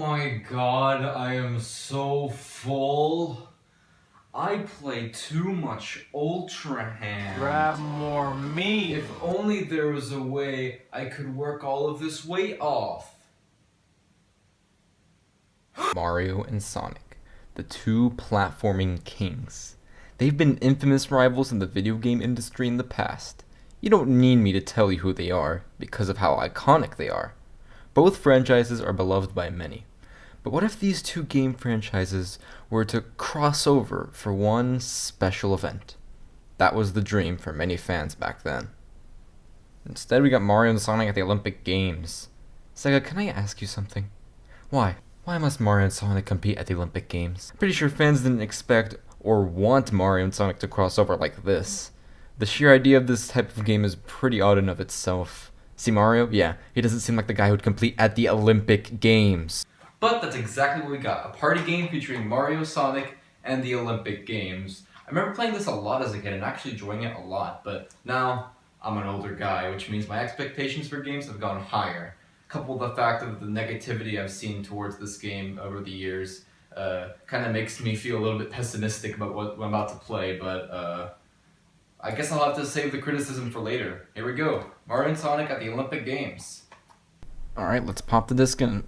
my god, I am so full. I play too much Ultra Hand. Grab more meat. If only there was a way I could work all of this weight off. Mario and Sonic, the two platforming kings. They've been infamous rivals in the video game industry in the past. You don't need me to tell you who they are, because of how iconic they are. Both franchises are beloved by many. But what if these two game franchises were to cross over for one special event? That was the dream for many fans back then. Instead, we got Mario and Sonic at the Olympic Games. Sega, can I ask you something? Why? Why must Mario and Sonic compete at the Olympic Games? I'm pretty sure fans didn't expect or want Mario and Sonic to cross over like this. The sheer idea of this type of game is pretty odd in of itself. See Mario? Yeah, he doesn't seem like the guy who'd compete at the Olympic Games. But that's exactly what we got, a party game featuring Mario, Sonic, and the Olympic Games. I remember playing this a lot as a kid and actually enjoying it a lot, but now I'm an older guy, which means my expectations for games have gone higher. Coupled with the fact of the negativity I've seen towards this game over the years, kind of makes me feel a little bit pessimistic about what I'm about to play, but I guess I'll have to save the criticism for later. Here we go, Mario and Sonic at the Olympic Games. Alright, let's pop the disc in.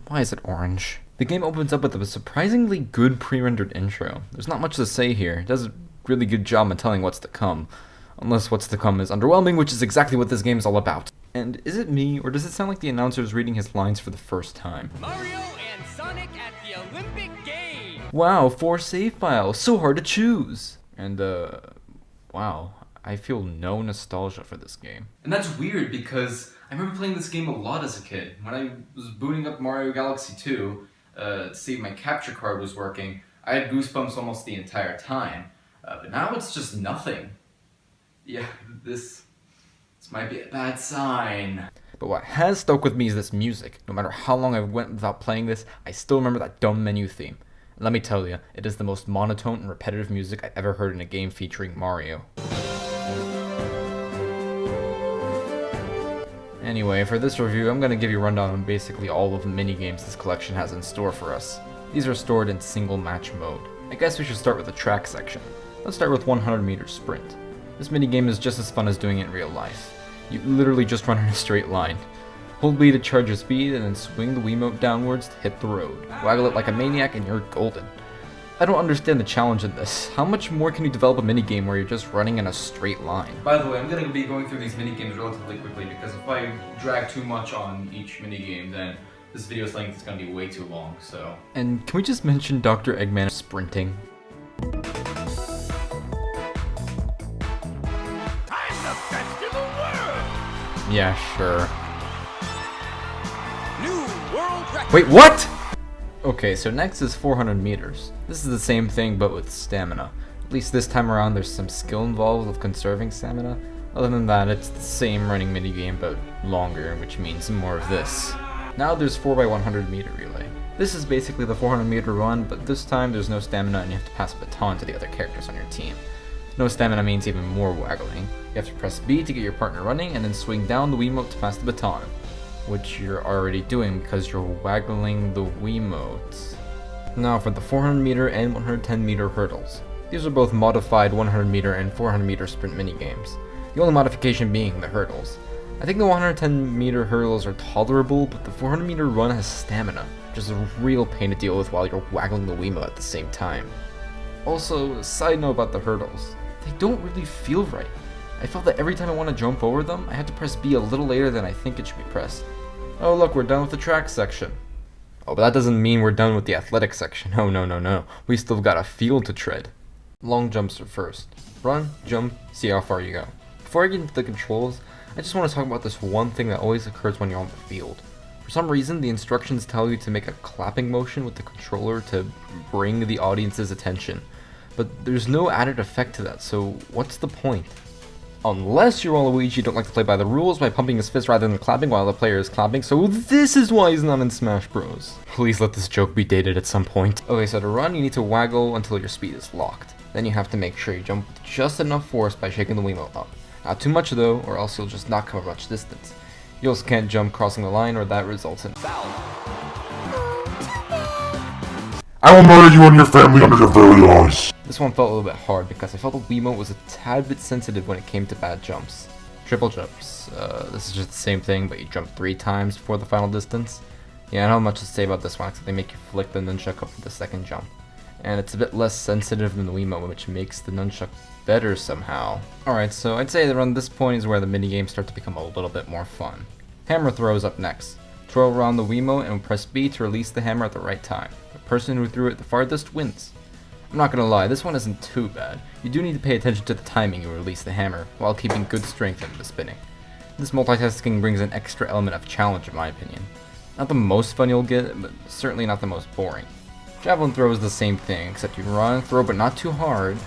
Why is it orange? The game opens up with a surprisingly good pre-rendered intro. There's not much to say here. It does a really good job of telling what's to come. Unless what's to come is underwhelming, which is exactly what this game is all about. And is it me, or does it sound like the announcer is reading his lines for the first time? Mario and Sonic at the Olympic Games! Wow, 4 save files, so hard to choose! And, wow, I feel no nostalgia for this game. And that's weird because I remember playing this game a lot as a kid. When I was booting up Mario Galaxy 2 to see if my capture card was working, I had goosebumps almost the entire time. But now it's just nothing. Yeah, this might be a bad sign. But what has stuck with me is this music. No matter how long I went without playing this, I still remember that dumb menu theme. And let me tell you, it is the most monotone and repetitive music I've ever heard in a game featuring Mario. Anyway, for this review, I'm going to give you a rundown on basically all of the mini-games this collection has in store for us. These are stored in single match mode. I guess we should start with the track section. Let's start with 100 meter sprint. This minigame is just as fun as doing it in real life. You literally just run in a straight line. Hold B to charge your speed and then swing the Wiimote downwards to hit the road. Waggle it like a maniac and you're golden. I don't understand the challenge in this. How much more can you develop a minigame where you're just running in a straight line? By the way, I'm going to be going through these minigames relatively quickly because if I drag too much on each minigame, then this video's length is going to be way too long, so... And can we just mention Dr. Eggman sprinting? I'm the best in the world! Yeah, sure. New world record! Wait, what?! Okay, so next is 400 meters. This is the same thing but with stamina. At least this time around there's some skill involved with conserving stamina. Other than that, it's the same running minigame but longer, which means more of this. Now there's 4x100 meter relay. This is basically the 400 meter run, but this time there's no stamina and you have to pass a baton to the other characters on your team. No stamina means even more waggling. You have to press B to get your partner running and then swing down the Wiimote to pass the baton. Which you're already doing because you're waggling the Wiimote. Now for the 400 meter and 110 meter hurdles. These are both modified 100 meter and 400 meter sprint minigames. The only modification being the hurdles. I think the 110 meter hurdles are tolerable, but the 400 meter run has stamina, which is a real pain to deal with while you're waggling the Wiimote at the same time. Also, side note about the hurdles. They don't really feel right. I felt that every time I want to jump over them, I had to press B a little later than I think it should be pressed. Oh look, we're done with the track section. Oh, but that doesn't mean we're done with the athletic section. Oh no. We still got a field to tread. Long jumps are first. Run, jump, see how far you go. Before I get into the controls, I just want to talk about this one thing that always occurs when you're on the field. For some reason, the instructions tell you to make a clapping motion with the controller to bring the audience's attention. But there's no added effect to that, so what's the point? Unless you're Waluigi, don't like to play by the rules by pumping his fist rather than clapping while the player is clapping, so this is why he's not in Smash Bros. Please let this joke be dated at some point. Okay, so to run, you need to waggle until your speed is locked. Then you have to make sure you jump with just enough force by shaking the Wiimote up. Not too much though, or else you'll just not cover much distance. You also can't jump crossing the line, or that results in foul. I will murder you and your family under your very eyes. This one felt a little bit hard because I felt the Wiimote was a tad bit sensitive when it came to bad jumps. Triple jumps. This is just the same thing, but you jump 3 times before the final distance. Yeah, I don't have much to say about this one, except they make you flick the nunchuck up for the second jump. And it's a bit less sensitive than the Wiimote, which makes the nunchuck better somehow. Alright, so I'd say that around this point is where the minigames start to become a little bit more fun. Hammer throw is up next. Twirl around the Wiimote and press B to release the hammer at the right time. The person who threw it the farthest wins. I'm not gonna lie, this one isn't too bad. You do need to pay attention to the timing you release the hammer, while keeping good strength into the spinning. This multitasking brings an extra element of challenge in my opinion. Not the most fun you'll get, but certainly not the most boring. Javelin throw is the same thing, except you run, throw but not too hard,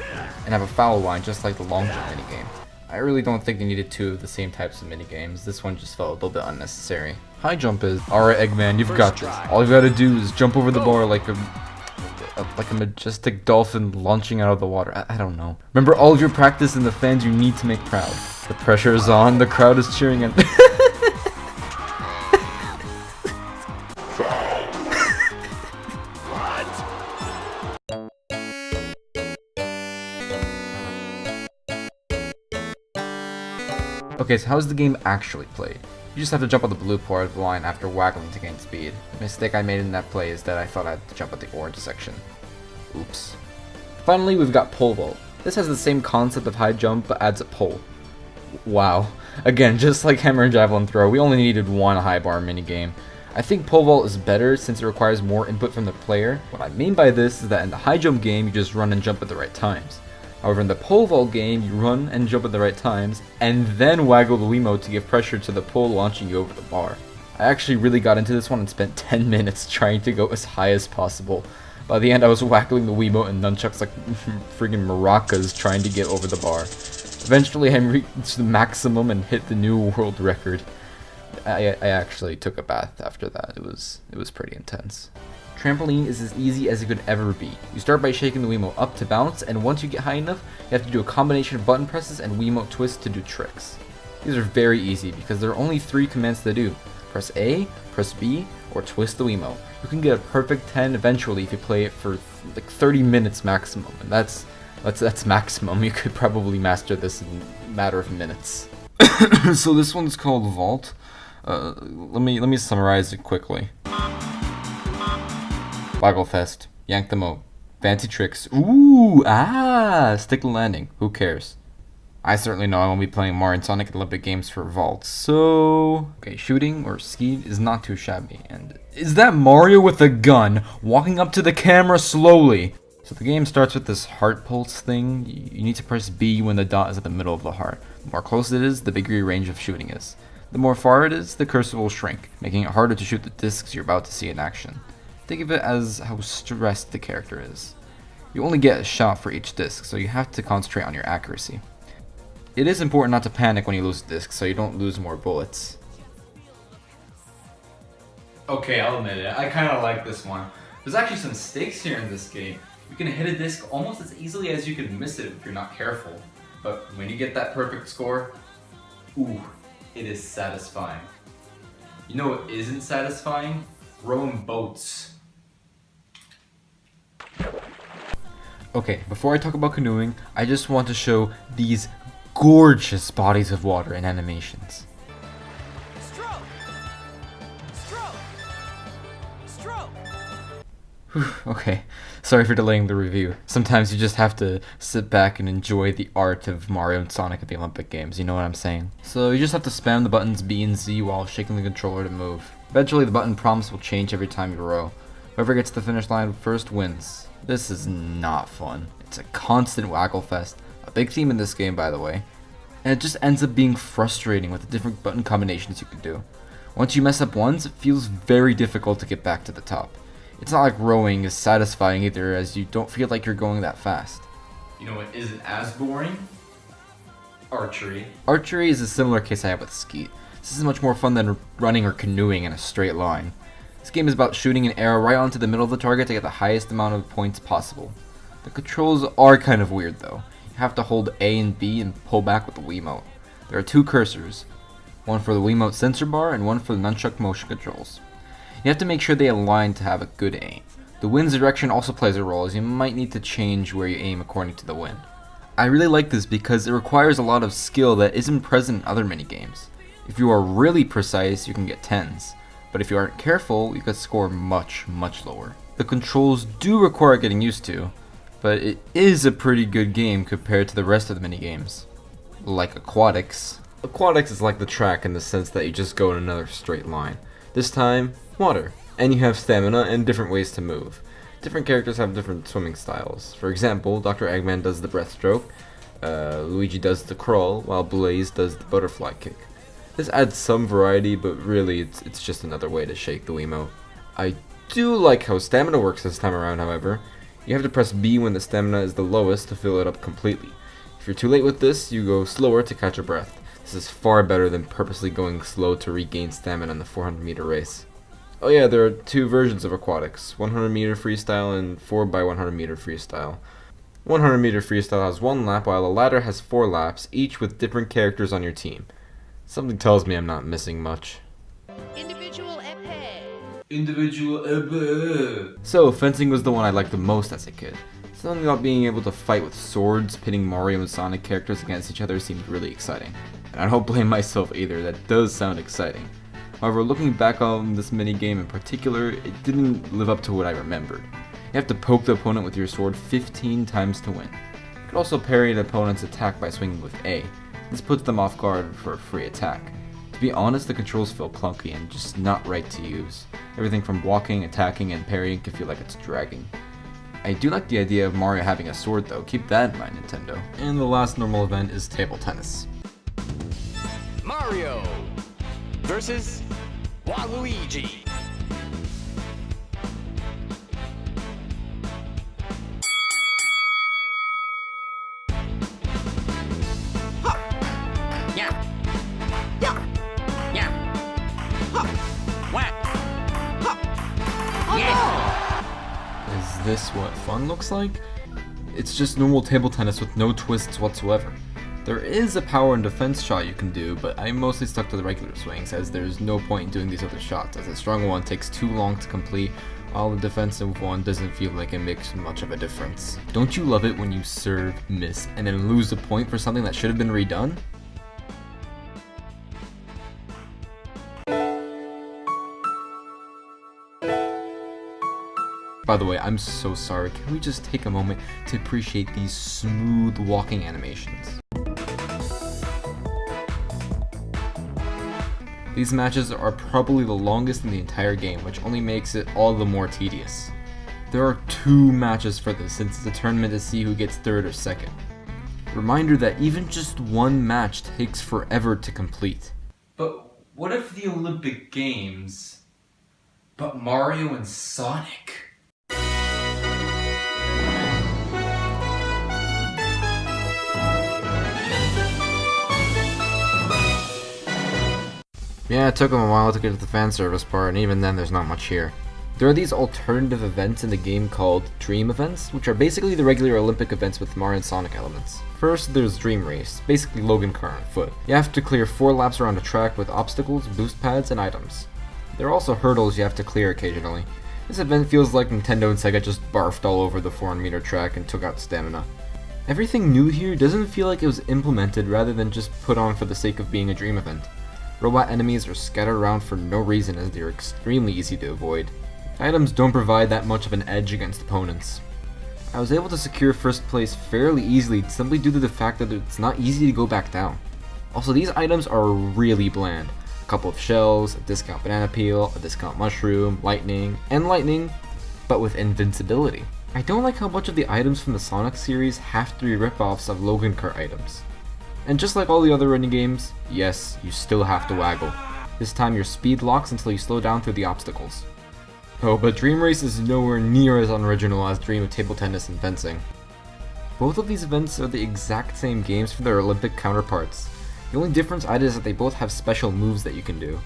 and have a foul line just like the long jump minigame. I really don't think they needed 2 of the same types of minigames, this one just felt a little bit unnecessary. High jump is, alright Eggman, you've got this. All you've gotta do is jump over the bar like a majestic dolphin launching out of the water. I don't know. Remember all of your practice and the fans you need to make proud. The pressure is on, the crowd is cheering and... Okay, so how is the game actually played? You just have to jump on the blue part of the line after waggling to gain speed. The mistake I made in that play is that I thought I had to jump at the orange section. Oops. Finally, we've got pole vault. This has the same concept of high jump, but adds a pole. Wow. Again, just like hammer and javelin throw, we only needed 1 high bar minigame. I think pole vault is better since it requires more input from the player. What I mean by this is that in the high jump game, you just run and jump at the right times. However, in the pole vault game, you run and jump at the right times, and then waggle the Wiimote to give pressure to the pole launching you over the bar. I actually really got into this one and spent 10 minutes trying to go as high as possible. By the end, I was waggling the Wiimote and nunchucks like friggin' maracas trying to get over the bar. Eventually, I reached the maximum and hit the new world record. I actually took a bath after that. It was pretty intense. Trampoline is as easy as it could ever be. You start by shaking the Wiimote up to bounce, and once you get high enough, you have to do a combination of button presses and Wiimote twists to do tricks. These are very easy because there are only 3 commands to do. Press A, press B, or twist the Wiimote. You can get a perfect 10 eventually if you play it for like 30 minutes maximum, and that's maximum. You could probably master this in a matter of minutes. So this one's called Vault. Let me summarize it quickly. Wagglefest, yank the moat, fancy tricks, stick the landing, who cares? I certainly know I won't be playing Mario and Sonic Olympic Games for Vault, so... Okay, shooting or ski is not too shabby, and... Is that Mario with a gun, walking up to the camera slowly? So the game starts with this heart pulse thing. You need to press B when the dot is at the middle of the heart. The more close it is, the bigger your range of shooting is. The more far it is, the cursor will shrink, making it harder to shoot the discs you're about to see in action. Think of it as how stressed the character is. You only get a shot for each disc, so you have to concentrate on your accuracy. It is important not to panic when you lose a disc, so you don't lose more bullets. Okay, I'll admit it, I kinda like this one. There's actually some stakes here in this game. You can hit a disc almost as easily as you can miss it if you're not careful. But when you get that perfect score, ooh, it is satisfying. You know what isn't satisfying? Rowing boats. Okay, before I talk about canoeing, I just want to show these gorgeous bodies of water and animations. Stroke! Stroke! Stroke! Okay, sorry for delaying the review. Sometimes you just have to sit back and enjoy the art of Mario and Sonic at the Olympic Games, you know what I'm saying? So you just have to spam the buttons B and Z while shaking the controller to move. Eventually the button prompts will change every time you row. Whoever gets to the finish line first wins. This is not fun. It's a constant waggle fest, a big theme in this game by the way, and it just ends up being frustrating with the different button combinations you can do. Once you mess up once, it feels very difficult to get back to the top. It's not like rowing is satisfying either, as you don't feel like you're going that fast. You know what isn't as boring? Archery. Archery is a similar case I have with skeet. This is much more fun than running or canoeing in a straight line. This game is about shooting an arrow right onto the middle of the target to get the highest amount of points possible. The controls are kind of weird though. You have to hold A and B and pull back with the Wiimote. There are 2 cursors, one for the Wiimote sensor bar and one for the nunchuck motion controls. You have to make sure they align to have a good aim. The wind's direction also plays a role, as you might need to change where you aim according to the wind. I really like this because it requires a lot of skill that isn't present in other minigames. If you are really precise, you can get 10s, but if you aren't careful, you could score much lower. The controls do require getting used to, but it is a pretty good game compared to the rest of the minigames. Like Aquatics. Aquatics is like the track in the sense that you just go in another straight line. This time, water. And you have stamina and different ways to move. Different characters have different swimming styles. For example, Dr. Eggman does the breaststroke, Luigi does the crawl, while Blaze does the butterfly kick. This adds some variety, but really it's just another way to shake the Wiimote. I do like how stamina works this time around, however. You have to press B when the stamina is the lowest to fill it up completely. If you're too late with this, you go slower to catch your breath. This is far better than purposely going slow to regain stamina in the 400 meter race. Oh yeah, there are two versions of Aquatics, 100 meter freestyle and 4x100 meter freestyle. 100 meter freestyle has 1 lap, while the latter has 4 laps, each with different characters on your team. Something tells me I'm not missing much. Individual épée. So, fencing was the one I liked the most as a kid. Something about being able to fight with swords, pitting Mario and Sonic characters against each other seemed really exciting. And I don't blame myself either, that does sound exciting. However, looking back on this minigame in particular, it didn't live up to what I remembered. You have to poke the opponent with your sword 15 times to win. You can also parry an opponent's attack by swinging with A. This puts them off guard for a free attack. To be honest, the controls feel clunky and just not right to use. Everything from blocking, attacking, and parrying can feel like it's dragging. I do like the idea of Mario having a sword though, keep that in mind, Nintendo. And the last normal event is table tennis. Mario versus Waluigi. Is this what fun looks like? It's just normal table tennis with no twists whatsoever. There is a power and defense shot you can do, but I mostly stuck to the regular swings as there's no point in doing these other shots, as a strong one takes too long to complete, while the defensive one doesn't feel like it makes much of a difference. Don't you love it when you serve, miss, and then lose a point for something that should have been redone? By the way, I'm so sorry, can we just take a moment to appreciate these smooth walking animations? These matches are probably the longest in the entire game, which only makes it all the more tedious. There are 2 matches for this, since it's a tournament to see who gets 3rd or 2nd. Reminder that even just 1 match takes forever to complete. But what if the Olympic Games, but Mario and Sonic? Yeah, it took them a while to get to the fan service part, and even then there's not much here. There are these alternative events in the game called Dream Events, which are basically the regular Olympic events with Mario and Sonic elements. First, there's Dream Race, basically Logan car on foot. You have to clear 4 laps around a track with obstacles, boost pads, and items. There are also hurdles you have to clear occasionally. This event feels like Nintendo and Sega just barfed all over the 400 meter track and took out stamina. Everything new here doesn't feel like it was implemented rather than just put on for the sake of being a dream event. Robot enemies are scattered around for no reason as they are extremely easy to avoid. Items don't provide that much of an edge against opponents. I was able to secure first place fairly easily simply due to the fact that it's not easy to go back down. Also, these items are really bland. A couple of shells, a discount banana peel, a discount mushroom, lightning, but with invincibility. I don't like how much of the items from the Sonic series have to be rip-offs of Logan Kart items. And just like all the other running games, yes, you still have to waggle. This time your speed locks until you slow down through the obstacles. Oh, but Dream Race is nowhere near as unoriginal as Dream of Table Tennis and Fencing. Both of these events are the exact same games for their Olympic counterparts. The only difference is that they both have special moves that you can do.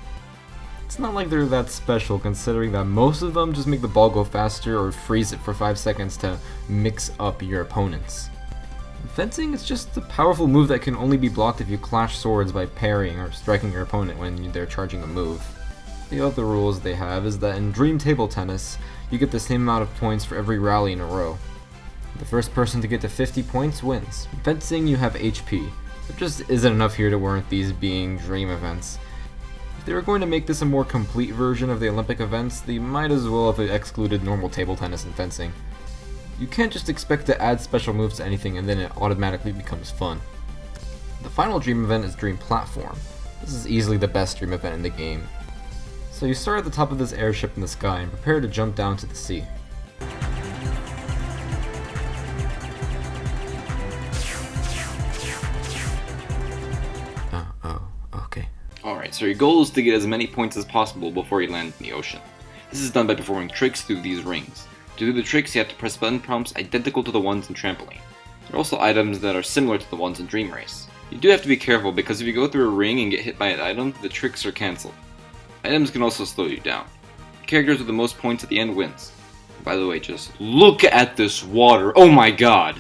It's not like they're that special considering that most of them just make the ball go faster or freeze it for 5 seconds to mix up your opponents. Fencing is just a powerful move that can only be blocked if you clash swords by parrying or striking your opponent when they're charging a move. The other rules they have is that in Dream Table Tennis, you get the same amount of points for every rally in a row. The first person to get to 50 points wins. In fencing, you have HP. There just isn't enough here to warrant these being dream events. If they were going to make this a more complete version of the Olympic events, they might as well have excluded normal table tennis and fencing. You can't just expect to add special moves to anything and then it automatically becomes fun. The final dream event is Dream Platform. This is easily the best dream event in the game. So you start at the top of this airship in the sky and prepare to jump down to the sea. Okay. Alright, so your goal is to get as many points as possible before you land in the ocean. This is done by performing tricks through these rings. To do the tricks, you have to press button prompts identical to the ones in Trampoline. There are also items that are similar to the ones in Dream Race. You do have to be careful because if you go through a ring and get hit by an item, the tricks are cancelled. Items can also slow you down. The character with the most points at the end wins. By the way, just look at this water. Oh my god!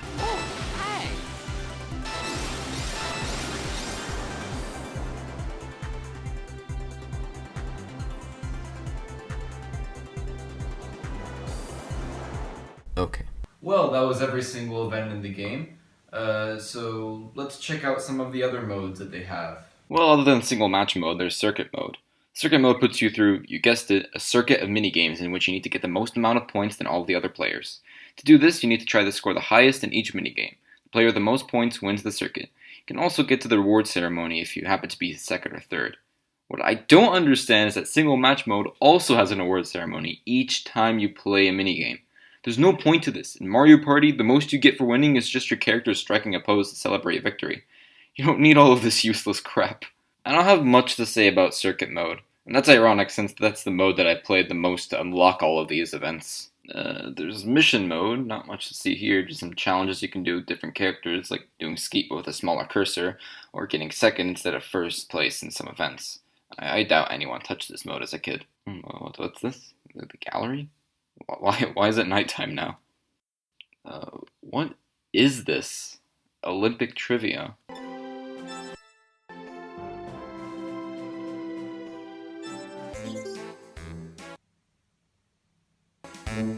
Okay. Well, that was every single event in the game. So let's check out some of the other modes that they have. Well, other than single match mode, there's circuit mode. Circuit mode puts you through, you guessed it, a circuit of minigames in which you need to get the most amount of points than all of the other players. To do this, you need to try to score the highest in each minigame. The player with the most points wins the circuit. You can also get to the reward ceremony if you happen to be second or third. What I don't understand is that single match mode also has an award ceremony each time you play a minigame. There's no point to this. In Mario Party, the most you get for winning is just your character striking a pose to celebrate victory. You don't need all of this useless crap. I don't have much to say about circuit mode, and that's ironic since that's the mode that I played the most to unlock all of these events. There's mission mode, not much to see here, just some challenges you can do with different characters, like doing skeet with a smaller cursor, or getting second instead of first place in some events. I doubt anyone touched this mode as a kid. What's this? The gallery? Why is it nighttime now? What is this? Olympic trivia.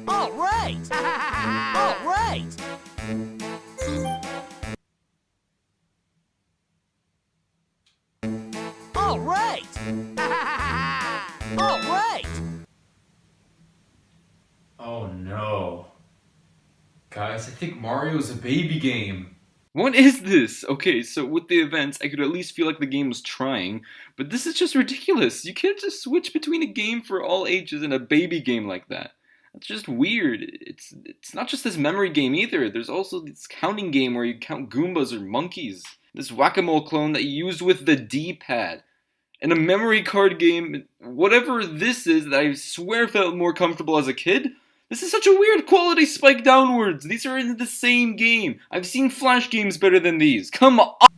All right! All right! All right! All right! Oh no. Guys, I think Mario's a baby game. What is this? Okay, so with the events, I could at least feel like the game was trying, but this is just ridiculous. You can't just switch between a game for all ages and a baby game like that. That's just weird. It's not just this memory game either. There's also this counting game where you count Goombas or monkeys. This whack-a-mole clone that you use with the D-pad. And a memory card game, whatever this is, that I swear felt more comfortable as a kid. This is such a weird quality spike downwards. These are in the same game. I've seen Flash games better than these. Come on!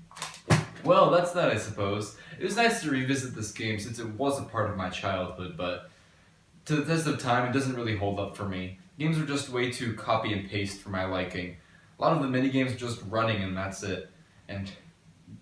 Well, that's that, I suppose. It was nice to revisit this game since it was a part of my childhood, but to the test of time, it doesn't really hold up for me. Games are just way too copy and paste for my liking. A lot of the minigames are just running and that's it. And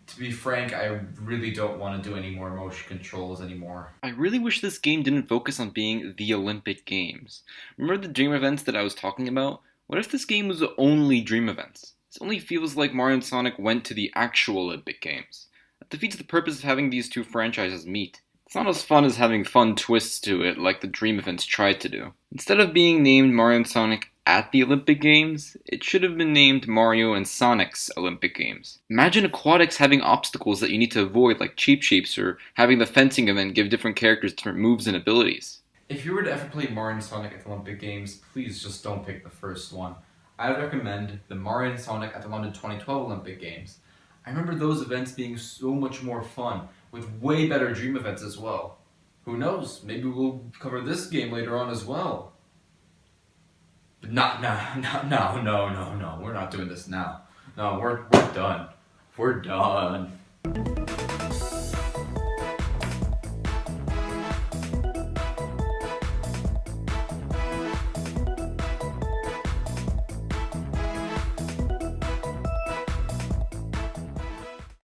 to be frank, I really don't want to do any more motion controls anymore. I really wish this game didn't focus on being the Olympic Games. Remember the dream events that I was talking about? What if this game was only dream events? This only feels like Mario and Sonic went to the actual Olympic Games. That defeats the purpose of having these two franchises meet. It's not as fun as having fun twists to it like the dream events tried to do. Instead of being named Mario and Sonic at the Olympic Games, it should have been named Mario and Sonic's Olympic Games. Imagine Aquatics having obstacles that you need to avoid like Cheap Shapes, or having the fencing event give different characters different moves and abilities. If you were to ever play Mario and Sonic at the Olympic Games, please just don't pick the first one. I would recommend the Mario and Sonic at the London 2012 Olympic Games. I remember those events being so much more fun, with way better dream events as well. Who knows, maybe we'll cover this game later on as well. But no, we're not doing this now. No, we're done. We're done.